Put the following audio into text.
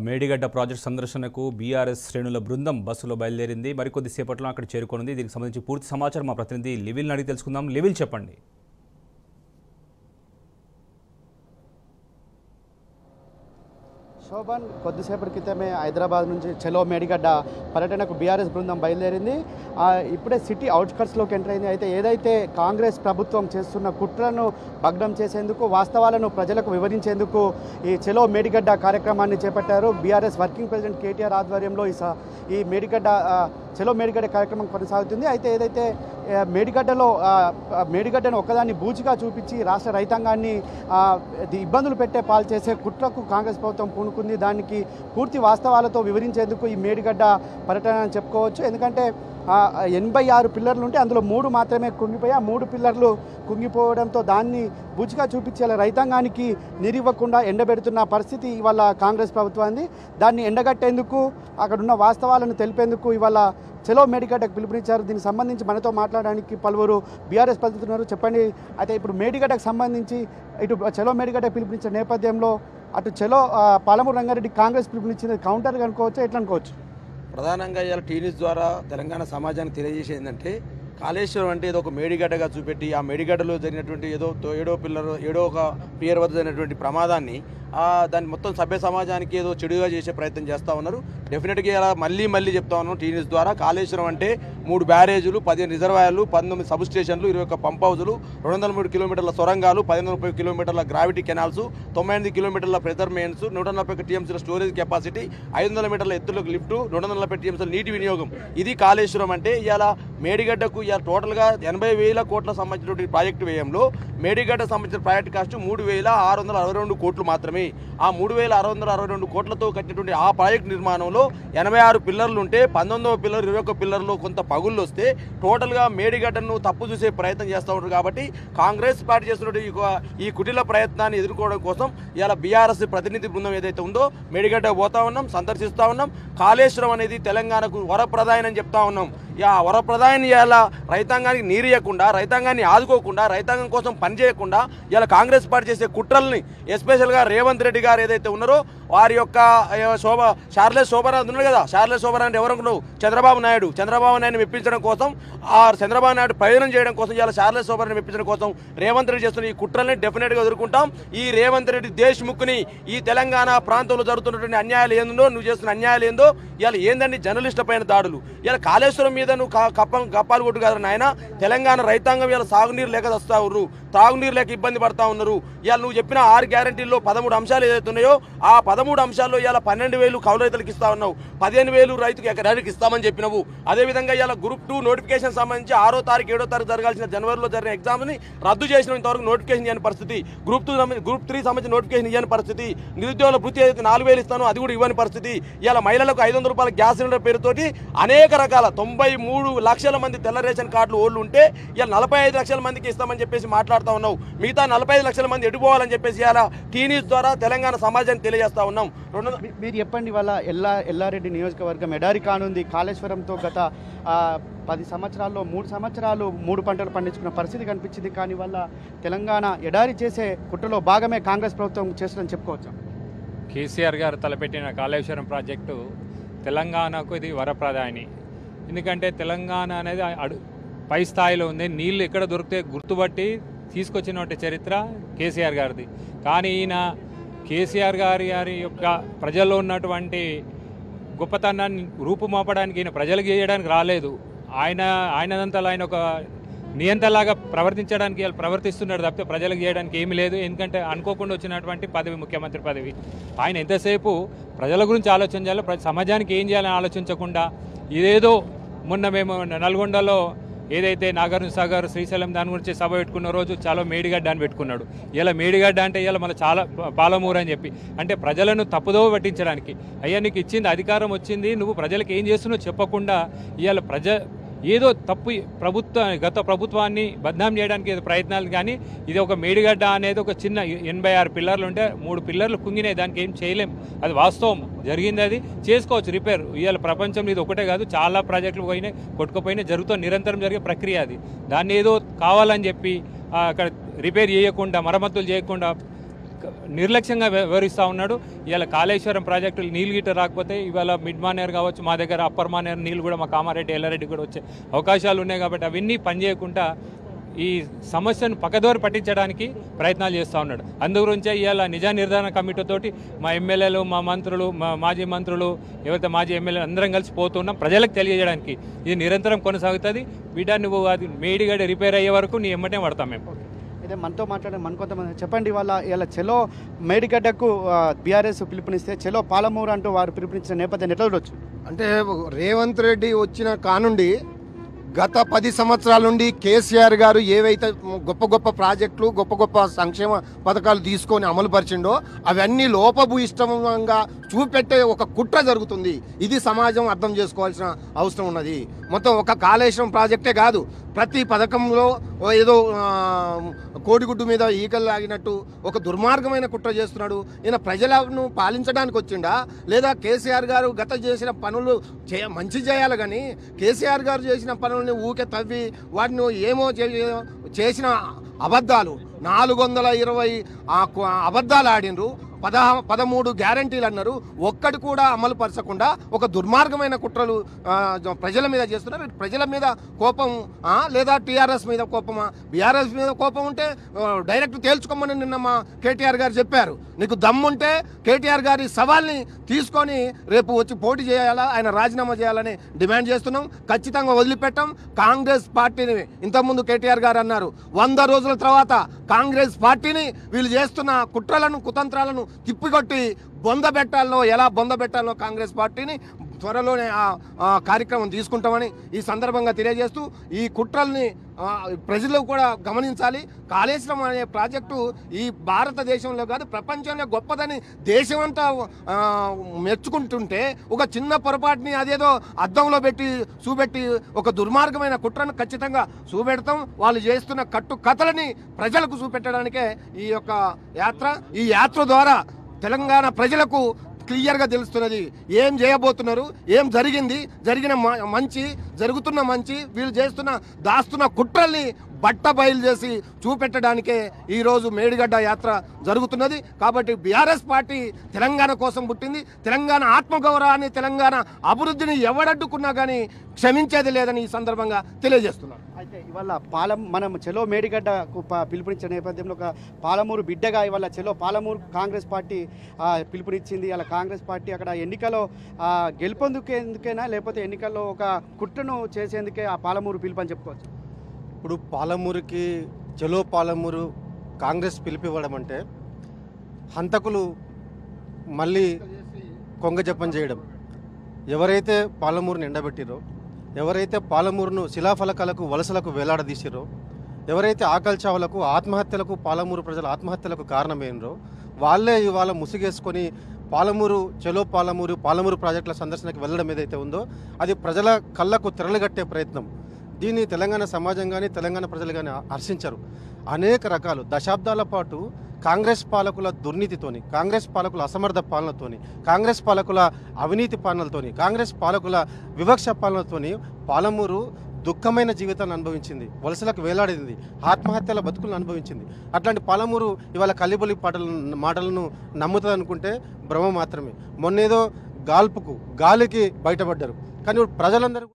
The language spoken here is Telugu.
మేడిగడ్డ ప్రాజెక్టు సందర్శనకు బీఆర్ఎస్ శ్రేణుల బృందం బస్సులో బయలుదేరింది. మరికొద్ది సేపట్లో అక్కడ చేరుకోనుంది. దీనికి సంబంధించి పూర్తి సమాచారం మా ప్రతినిధి లివిల్ని అడిగి తెలుసుకుందాం. లివిల్ చెప్పండి. శోభన్, కొద్దిసేపటి క్రితమే హైదరాబాద్ నుంచి చలో మేడిగడ్డ పర్యటనకు బీఆర్ఎస్ బృందం బయలుదేరింది. ఇప్పుడే సిటీ అవుట్స్కట్స్లోకి ఎంటర్ అయింది. అయితే ఏదైతే కాంగ్రెస్ ప్రభుత్వం చేస్తున్న కుట్రను భగ్నం చేసేందుకు, వాస్తవాలను ప్రజలకు వివరించేందుకు ఈ చలో మేడిగడ్డ కార్యక్రమాన్ని చేపట్టారు. బీఆర్ఎస్ వర్కింగ్ ప్రెసిడెంట్ కేటీఆర్ ఆధ్వర్యంలో ఈ చలో మేడిగడ్డ కార్యక్రమం కొనసాగుతుంది. అయితే ఏదైతే మేడిగడ్డను ఒక్కదాన్ని బూచిగా చూపించి రాష్ట్ర రైతాంగాన్ని ఇబ్బందులు పెట్టే పాలు చేసే కుట్రకు కాంగ్రెస్ ప్రభుత్వం పూనుకుంది. దానికి పూర్తి వాస్తవాలతో వివరించేందుకు ఈ మేడిగడ్డ పర్యటన అని చెప్పుకోవచ్చు. ఎందుకంటే 86 పిల్లర్లు ఉంటే అందులో 3 మాత్రమే కుంగిపోయి, ఆ 3 పిల్లర్లు కుంగిపోవడంతో దాన్ని బూచిగా చూపించేలా రైతాంగానికి నీరివ్వకుండా ఎండబెడుతున్న పరిస్థితి ఇవాళ కాంగ్రెస్ ప్రభుత్వాన్ని. దాన్ని ఎండగట్టేందుకు, అక్కడున్న వాస్తవాలను తెలిపేందుకు ఇవాళ చలో మేడిగడ్డకు పిలుపునిచ్చారు. దీనికి సంబంధించి మనతో మాట్లాడడానికి పలువురు బీఆర్ఎస్ ప్రతినిధులు. చెప్పండి, అయితే ఇప్పుడు మేడిగడ్డకు సంబంధించి ఇటు చలో మేడిగడ్డ పిలుపునిచ్చిన నేపథ్యంలో అటు చలో పాలమూరు రంగారెడ్డి కాంగ్రెస్ పిలుపునిచ్చింది కౌంటర్ అనుకోవచ్చు, ఎట్లా అనుకోవచ్చు? ప్రధానంగా ఇవాళ టీవీస్ ద్వారా తెలంగాణ సమాజానికి తెలియజేసేది ఏంటంటే, కాళేశ్వరం అంటే ఏదో ఒక మేడిగడ్డగా చూపెట్టి, ఆ మేడిగడ్డలో జరిగినటువంటి ఏడో ఒక పియర్ వద్ద జరిగినటువంటి ప్రమాదాన్ని దాన్ని మొత్తం సభ్య సమాజానికి ఏదో చెడుగా చేసే ప్రయత్నం చేస్తూ ఉన్నారు. డెఫినెట్గా ఇలా మళ్ళీ చెప్తా ఉన్నాం టీవీస్ ద్వారా. కాళేశ్వరం అంటే 3 బ్యారేజీలు, 15 రిజర్వాయర్లు, 19 సబ్ స్టేషన్లు, 21 పంప్ హౌజులు, 203 కిలోమీటర్ల సొరంగాలు, 1530 కిలోమీటర్ల గ్రావిటీ కెనాల్స్, 98 కిలోమీటర్ల ప్రెజర్ మెయిన్స్, 140 టీఎంసీల స్టోరేజ్ కెపాసిటీ, 500 మీటర్ల ఎత్తులకు లిఫ్ట్, 240 టీఎంసీల నీటి వినియోగం. ఇది కాళేశ్వరం అంటే. ఇవాళ మేడిగడ్డకు ఇవాళ టోటల్గా 80,000 కోట్ల సంబంధించినటువంటి ప్రాజెక్టు వ్యయంలో మేడిగడ్డ సంబంధించిన ప్రాజెక్టు కాస్ట్ 3,662 కోట్లు మాత్రమే. ఆ 3,662 కోట్లతో కట్టినటువంటి ఆ ప్రాజెక్టు నిర్మాణంలో 86 పిల్లర్లు ఉంటే 19వ పిల్లర్ 21 పిల్లర్లో కొంత పగుళ్ళు వస్తే టోటల్గా మేడిగడ్డను తప్పు చూసే ప్రయత్నం చేస్తూ ఉంటారు. కాబట్టి కాంగ్రెస్ పార్టీ చేస్తున్నటువంటి ఈ కుటిల ప్రయత్నాన్ని ఎదుర్కోవడం కోసం ఇవాళ బీఆర్ఎస్ ప్రతినిధి బృందం ఏదైతే ఉందో మేడిగడ్డ పోతా ఉన్నాం, సందర్శిస్తూ ఉన్నాం. కాళేశ్వరం అనేది తెలంగాణకు వరప్రదాయం అని చెప్తా ఉన్నాం. ఆ వరప్రదాయాన్ని ఇలా రైతాంగానికి నీరియకుండా, రైతాంగాన్ని ఆదుకోకుండా, రైతాంగం కోసం పనిచేయకుండా ఇలా కాంగ్రెస్ పార్టీ చేసే కుట్రల్ని, ఎస్పెషల్గా రేవంత్ రెడ్డి గారు ఏదైతే ఉన్నారో వారి యొక్క షార్లెస్ శోభనాథ్ ఉన్నారు కదా, షార్లెస్ శోభనాథ్ ఎవరనుకున్నావు? చంద్రబాబు నాయుడిని మెప్పించడం కోసం, ఆ చంద్రబాబు నాయుడు ప్రయోజనం చేయడం కోసం ఇలా షార్లెస్ శోభనాథ్ మెప్పించడం కోసం రేవంత్ రెడ్డి చేస్తున్న ఈ కుట్రల్ని డెఫినెట్గా ఎదుర్కొంటాం. ఈ రేవంత్ రెడ్డి దేశ్ముఖ్ని ఈ తెలంగాణ ప్రాంతంలో జరుగుతున్నటువంటి అన్యాయాలు ఏందో, నువ్వు చేస్తున్న అన్యాయాలు ఏందో, ఇలా ఏందండి జర్నలిస్టుల పైన దాడులు, ఇలా కాళేశ్వరం మీద నువ్వు కప్పాలు కొట్టు కదా నాయన. తెలంగాణ రైతాంగం ఇలా సాగునీరు లేక వస్తా ఉన్నారు, తాగునీరు లేక ఇబ్బంది పడతా ఉన్నారు. ఇలా నువ్వు చెప్పిన 6 గ్యారంటీల్లో 13 అంశాలు ఏదైతే ఉన్నాయో ఆ 13 అంశాల్లో ఇలా 12,000 కౌలు రైతులకు ఇస్తా ఉన్నావు, 15,000 రైతుకు ఎకరానికి ఇస్తామని చెప్పినవు. అదేవిధంగా ఇలా గ్రూప్ 2 నోటిఫికేషన్ సంబంధించి 6వ తారీఖు 7వ తారీఖు జరగాల్సిన జనవరిలో జరిగిన ఎగ్జామ్ని రద్దు చేసిన ఇంతవరకు నోటిఫికేషన్ ఇవ్వని పరిస్థితి. గ్రూప్ 3 సంబంధించిన నోటిఫికేషన్ ఇవ్వని పరిస్థితి. నిరుద్యోగుల వృత్తి ఏదైతే 4,000 ఇస్తానో అది కూడా ఇవ్వని పరిస్థితి. ఇలా మహిళలకు 500 రూపాయల గ్యాస్ సిలిండర్ పేరుతోటి అనేక రకాల 93 లక్షల మంది తెల్ల రేషన్ కార్డులు ఓళ్ళు ఉంటే ఇలా 45 లక్షల మందికి ఇస్తామని చెప్పేసి మాట్లాడుతూ ఉన్నావు. మిగతా 45 లక్షల మంది ఎడిపోవాలని చెప్పేసి ఇలా టీవీస్ ద్వారా తెలంగాణ సమాజానికి తెలియజేస్తా ఉన్నాం. మీరు చెప్పండి, వాళ్ళ ఎల్లారెడ్డి నియోజకవర్గం ఎడారి కానుంది. కాళేశ్వరంతో గత 10 సంవత్సరాల్లో 3 సంవత్సరాలు 3 పంటలు పండించుకున్న పరిస్థితి కనిపించింది. కానీ వాళ్ళ తెలంగాణ ఎడారి చేసే కుట్రలో భాగమే కాంగ్రెస్ ప్రభుత్వం చేస్తుందని చెప్పుకోవచ్చు. కేసీఆర్ గారు తలపెట్టిన కాళేశ్వరం ప్రాజెక్టు తెలంగాణకు ఇది వరప్రదాయని. ఎందుకంటే తెలంగాణ అనేది పై స్థాయిలో ఉంది. నీళ్ళు ఎక్కడ దొరికితే గుర్తుపట్టి తీసుకొచ్చినటువంటి చరిత్ర కేసీఆర్ గారిది. కానీ ఈయన కేసీఆర్ గారి యొక్క ప్రజల్లో ఉన్నటువంటి గొప్పతనాన్ని రూపుమాపడానికి ఈయన ప్రజలకు చేయడానికి రాలేదు. ఆయనదంతలో ఆయన ఒక నియంతలాగా ప్రవర్తించడానికి ప్రవర్తిస్తున్నాడు తప్పితే ప్రజలకు చేయడానికి ఏమీ లేదు. ఎందుకంటే అనుకోకుండా వచ్చినటువంటి పదవి ముఖ్యమంత్రి పదవి. ఆయన ఎంతసేపు ప్రజల గురించి ఆలోచించాలో, సమాజానికి ఏం చేయాలని ఆలోచించకుండా ఇదేదో మొన్న మేము నల్గొండలో ఏదైతే నాగార్జున సాగర్, శ్రీశైలం దాని గురించి సభ పెట్టుకున్న రోజు చాలా మేడిగడ్డ అని పెట్టుకున్నాడు. ఇలా మేడిగడ్డ అంటే ఇలా మళ్ళీ చాలా పాలమూరు అని చెప్పి, అంటే ప్రజలను తప్పుదోవ పట్టించడానికి. అయ్యా నీకు ఇచ్చింది అధికారం వచ్చింది, నువ్వు ప్రజలకు ఏం చేస్తున్నావు చెప్పకుండా ఇవాళ ఏదో తప్పు గత ప్రభుత్వాన్ని బద్నాం చేయడానికి ఏదో ప్రయత్నాలు. కానీ ఇది ఒక మేడిగడ్డ అనేది ఒక చిన్న 86 పిల్లర్లు ఉంటే 3 పిల్లర్లు కుంగినాయి, దానికి ఏం చేయలేం. అది వాస్తవం, జరిగింది, అది చేసుకోవచ్చు రిపేర్. ఇవాళ ప్రపంచంలో ఇది ఒకటే కాదు, చాలా ప్రాజెక్టులు పోయినాయి, కొట్టుకుపోయినాయి, జరుగుతూ నిరంతరం జరిగే ప్రక్రియ అది. దాన్ని ఏదో కావాలని చెప్పి అక్కడ రిపేర్ చేయకుండా, మరమ్మతులు చేయకుండా నిర్లక్ష్యంగా వ్యవహరిస్తూ ఉన్నాడు. ఇవాళ కాళేశ్వరం ప్రాజెక్టులు నీళ్ళు గిట్ట రాకపోతే ఇవాళ మిడ్ మానేర్ కావచ్చు, మా దగ్గర అప్పర్ మానేర్ నీళ్ళు కూడా మా కామారెడ్డి ఎల్లారెడ్డి కూడా వచ్చే అవకాశాలు ఉన్నాయి. కాబట్టి అవన్నీ పనిచేయకుండా ఈ సమస్యను పక్కదోరు పట్టించడానికి ప్రయత్నాలు చేస్తూ ఉన్నాడు. అందుగురించే ఇవాళ నిజ నిర్ధారణ కమిటీతోటి మా ఎమ్మెల్యేలు, మా మంత్రులు, మా మాజీ మంత్రులు, ఎవరైతే మాజీ ఎమ్మెల్యేలు అందరం కలిసి పోతున్నాం ప్రజలకు తెలియజేయడానికి. ఇది నిరంతరం కొనసాగుతుంది. బిడ్డ నువ్వు అది మేడిగడ్డ రిపేర్ అయ్యే వరకు నీ ఎమ్మటే పడతాం మేము. అయితే మనతో మాట్లాడే కొంతమంది చెప్పండి, ఇలా చెలో మేడిగడ్డకు బీఆర్ఎస్ పిలుపునిస్తే చెలో పాలమూరు అంటూ వారు పిలుపునిచ్చిన నేపథ్యం ఎట్లా చూడొచ్చు? అంటే రేవంత్ రెడ్డి వచ్చిన కానుండి గత 10 సంవత్సరాల నుండి కేసీఆర్ గారు ఏవైతే గొప్ప గొప్ప ప్రాజెక్టులు, గొప్ప గొప్ప సంక్షేమ పథకాలు తీసుకొని అమలుపరిచిండో అవన్నీ లోపభూయిష్టంగా చూపెట్టే ఒక కుట్ర జరుగుతుంది. ఇది సమాజం అర్థం చేసుకోవాల్సిన అవసరం ఉన్నది. మొత్తం ఒక కాళేశ్వరం ప్రాజెక్టే కాదు, ప్రతి పథకంలో ఏదో కోడిగుడ్డు మీద ఈకలు లాగినట్టు ఒక దుర్మార్గమైన కుట్ర చేస్తున్నాడు. ఈయన ప్రజలను పాలించడానికి వచ్చిండా, లేదా కేసీఆర్ గారు గత చేసిన పనులు మంచి చేయాలి కానీ కేసీఆర్ గారు చేసిన పనుల్ని ఊకే తవ్వి వాటిని ఏమో చేసిన అబద్ధాలు 420 అబద్ధాలు ఆడినరు. 13 గ్యారంటీలు అన్నారు, ఒక్కటి కూడా అమలు పరచకుండా ఒక దుర్మార్గమైన కుట్రలు ప్రజల మీద చేస్తున్నారు. ప్రజల మీద కోపం లేదా టీఆర్ఎస్ మీద కోపమా? బీఆర్ఎస్ మీద కోపం ఉంటే డైరెక్ట్ తేల్చుకోమని నిన్న మా కేటీఆర్ గారు చెప్పారు. నీకు దమ్ముంటే కేటీఆర్ గారి సవాల్ని తీసుకొని రేపు వచ్చి పోటీ చేయాలా, ఆయన రాజీనామా చేయాలని డిమాండ్ చేస్తున్నాం. ఖచ్చితంగా వదిలిపెట్టాం. కాంగ్రెస్ పార్టీని ఇంతకుముందు కేటీఆర్ గారు అన్నారు, 100 రోజుల తర్వాత కాంగ్రెస్ పార్టీని వీళ్ళు చేస్తున్న కుట్రలను, కుతంత్రాలను తిప్పికొట్టి ఎలా బొందబెట్టాలో కాంగ్రెస్ పార్టీని త్వరలోనే ఆ కార్యక్రమం తీసుకుంటామని ఈ సందర్భంగా తెలియజేస్తూ, ఈ కుట్రల్ని ప్రజలు కూడా గమనించాలి. కాళేశ్వరం అనే ప్రాజెక్టు ఈ భారతదేశంలో కాదు ప్రపంచంలో గొప్పదని దేశమంతా మెచ్చుకుంటుంటే ఒక చిన్న పొరపాటుని అదేదో అద్దంలో చూపెట్టి ఒక దుర్మార్గమైన కుట్రను ఖచ్చితంగా చూపెడతాం. వాళ్ళు చేస్తున్న కథలని ప్రజలకు చూపెట్టడానికే ఈ యొక్క యాత్ర. ఈ యాత్ర ద్వారా తెలంగాణ ప్రజలకు క్లియర్గా తెలుస్తున్నది ఏం చేయబోతున్నారు, ఏం జరుగుతున్న మంచి వీళ్ళు దాస్తున్న కుట్రల్ని బయలు చేసి చూపెట్టడానికే ఈరోజు మేడిగడ్డ యాత్ర జరుగుతున్నది. కాబట్టి బీఆర్ఎస్ పార్టీ తెలంగాణ కోసం పుట్టింది. తెలంగాణ ఆత్మగౌరవాన్ని, తెలంగాణ అభివృద్ధిని ఎవడడ్డుకున్నా కానీ క్షమించేది లేదని ఈ సందర్భంగా తెలియజేస్తున్నాను. అయితే ఇవాళ మనం చెలో మేడిగడ్డకు పిలుపునిచ్చిన నేపథ్యంలో ఒక పాలమూరు బిడ్డగా ఇవాళ చెలో పాలమూరు కాంగ్రెస్ పార్టీ పిలుపునిచ్చింది. ఇలా కాంగ్రెస్ పార్టీ అక్కడ ఎన్నికలో గెలుపొందుకేందుకైనా లేకపోతే ఎన్నికల్లో ఒక కుట్రను చేసేందుకే ఆ పాలమూరు పిలుపు అని చెప్పుకోవచ్చు. ఇప్పుడు పాలమూరుకి చెలో పాలమూరు కాంగ్రెస్ పిలిపివ్వడం అంటే హంతకులు మళ్ళీ కొంగజపం చేయడం. ఎవరైతే పాలమూరుని ఎండబెట్టిరో, ఎవరైతే పాలమూరును శిలాఫలకాలకు వలసలకు వేలాడదీసిరో, ఎవరైతే ఆకలి చావులకు, ఆత్మహత్యలకు, పాలమూరు ప్రజల ఆత్మహత్యలకు కారణమైనరో వాళ్ళే ఇవాళ ముసుగేసుకొని పాలమూరు చెలో పాలమూరు ప్రాజెక్టుల సందర్శనకు వెళ్ళడం ఏదైతే ఉందో అది ప్రజల కళ్ళకు తెరలుగట్టే ప్రయత్నం. దీన్ని తెలంగాణ సమాజం కానీ తెలంగాణ ప్రజలు కానీ హర్షించరు. అనేక రకాలు దశాబ్దాల పాటు కాంగ్రెస్ పాలకుల దుర్నీతితోని, కాంగ్రెస్ పాలకుల అసమర్థ పాలనతోని, కాంగ్రెస్ పాలకుల అవినీతి పాలనలతోని, కాంగ్రెస్ పాలకుల వివక్ష పాలనతోని పాలమూరు దుఃఖమైన జీవితాన్ని అనుభవించింది, వలసలకు వేలాడింది, ఆత్మహత్యల బతుకులను అనుభవించింది. అట్లాంటి పాలమూరు ఇవాళ కలిబొలి మాటలను నమ్ముతుంది అనుకుంటే భ్రమ మాత్రమే. మొన్నేదో గాలికి బయటపడ్డారు, కానీ ప్రజలందరూ